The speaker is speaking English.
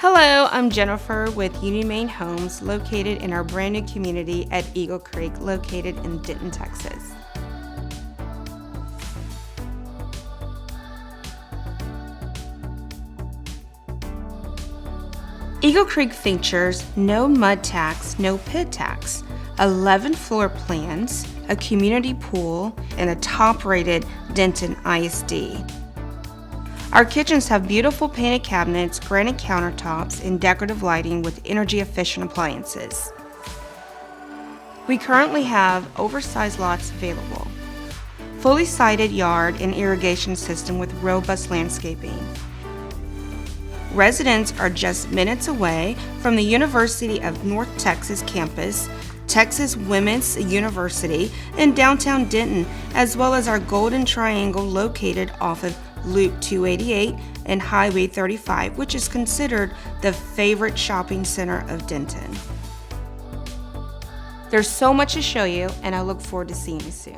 Hello, I'm Jennifer with UnionMain Homes, located in our brand new community at Eagle Creek, located in Denton, Texas. Eagle Creek features no mud tax, no pit tax, 11 floor plans, a community pool, and a top-rated Denton ISD. Our kitchens have beautiful painted cabinets, granite countertops, and decorative lighting with energy-efficient appliances. We currently have oversized lots available, fully sided yard and irrigation system with robust landscaping. Residents are just minutes away from the University of North Texas campus, Texas Women's University, and Downtown Denton, as well as our Golden Triangle located off of Loop 288 and Highway 35, which is considered the favorite shopping center of Denton. There's so much to show you, and I look forward to seeing you soon.